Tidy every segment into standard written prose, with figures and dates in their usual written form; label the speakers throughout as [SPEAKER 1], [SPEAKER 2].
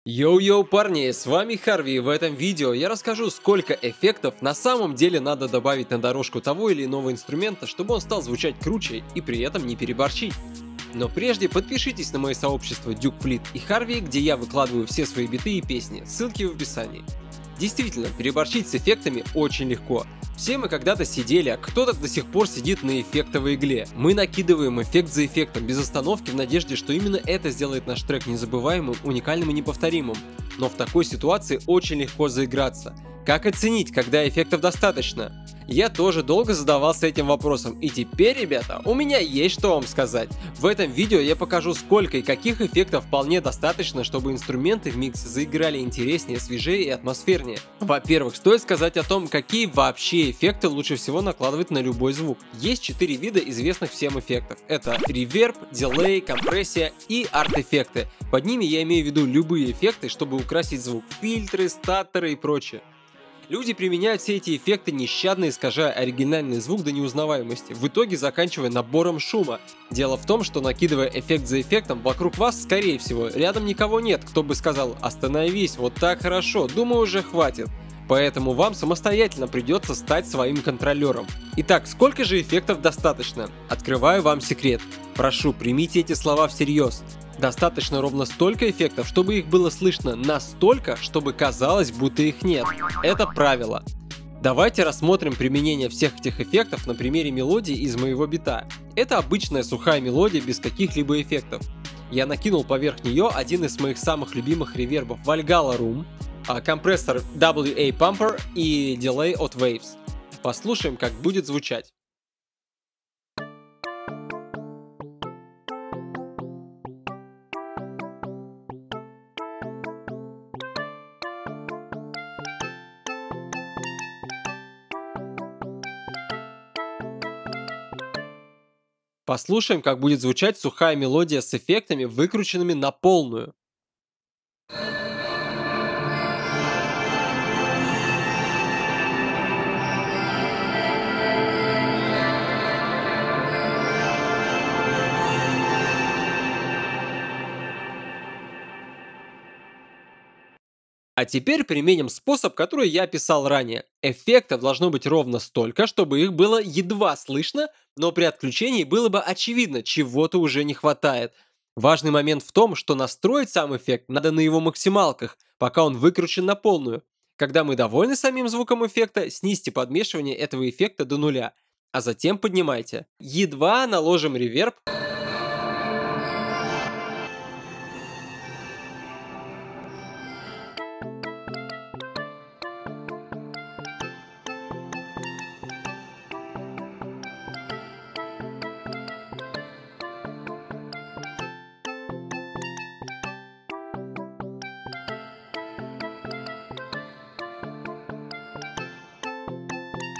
[SPEAKER 1] Йоу-йоу, парни, с вами Харви, и в этом видео я расскажу, сколько эффектов на самом деле надо добавить на дорожку того или иного инструмента, чтобы он стал звучать круче и при этом не переборщить. Но прежде подпишитесь на мои сообщества Duke Fleet и Harvey, где я выкладываю все свои биты и песни, ссылки в описании. Действительно, переборщить с эффектами очень легко. Все мы когда-то сидели, а кто-то до сих пор сидит на эффектовой игле. Мы накидываем эффект за эффектом, без остановки, в надежде, что именно это сделает наш трек незабываемым, уникальным и неповторимым. Но в такой ситуации очень легко заиграться. Как оценить, когда эффектов достаточно? Я тоже долго задавался этим вопросом, и теперь, ребята, у меня есть что вам сказать. В этом видео я покажу, сколько и каких эффектов вполне достаточно, чтобы инструменты в миксе заиграли интереснее, свежее и атмосфернее. Во-первых, стоит сказать о том, какие вообще эффекты лучше всего накладывать на любой звук. Есть 4 вида известных всем эффектов. Это реверб, дилей, компрессия и арт-эффекты. Под ними я имею в виду любые эффекты, чтобы украсить звук: фильтры, статторы и прочее. Люди применяют все эти эффекты, нещадно искажая оригинальный звук до неузнаваемости, в итоге заканчивая набором шума. Дело в том, что накидывая эффект за эффектом, вокруг вас, скорее всего, рядом никого нет, кто бы сказал: «Остановись, вот так хорошо, думаю, уже хватит». Поэтому вам самостоятельно придется стать своим контролером. Итак, сколько же эффектов достаточно? Открываю вам секрет. Прошу, примите эти слова всерьез. Достаточно ровно столько эффектов, чтобы их было слышно настолько, чтобы казалось, будто их нет. Это правило. Давайте рассмотрим применение всех этих эффектов на примере мелодии из моего бита. Это обычная сухая мелодия без каких-либо эффектов. Я накинул поверх нее один из моих самых любимых ревербов: Valhalla Room, компрессор WA Pumper и дилей от Waves. Послушаем, как будет звучать. Послушаем, как будет звучать сухая мелодия с эффектами, выкрученными на полную. А теперь применим способ, который я описал ранее. Эффектов должно быть ровно столько, чтобы их было едва слышно, но при отключении было бы очевидно, чего-то уже не хватает. Важный момент в том, что настроить сам эффект надо на его максималках, пока он выкручен на полную. Когда мы довольны самим звуком эффекта, снизьте подмешивание этого эффекта до нуля, а затем поднимайте. Едва наложим реверб.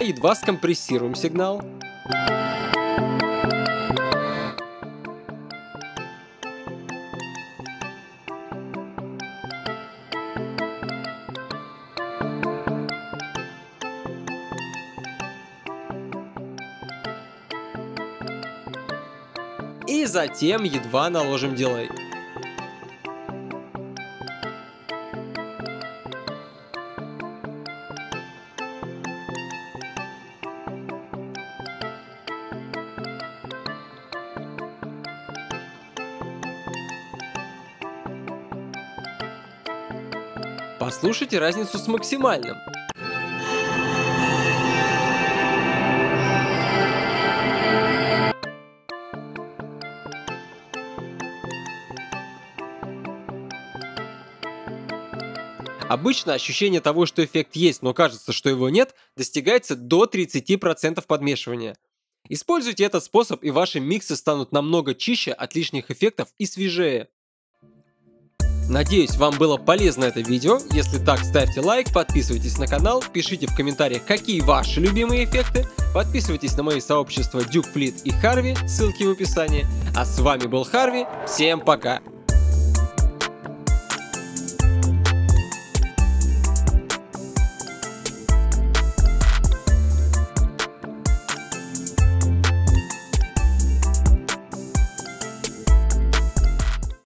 [SPEAKER 1] Едва скомпрессируем сигнал. И затем едва наложим дилей. Послушайте разницу с максимальным. Обычно ощущение того, что эффект есть, но кажется, что его нет, достигается до 30% подмешивания. Используйте этот способ, и ваши миксы станут намного чище от лишних эффектов и свежее. Надеюсь, вам было полезно это видео. Если так, ставьте лайк, подписывайтесь на канал, пишите в комментариях, какие ваши любимые эффекты. Подписывайтесь на мои сообщества Duke Fleet и Harvey, ссылки в описании. А с вами был Harvey, всем пока!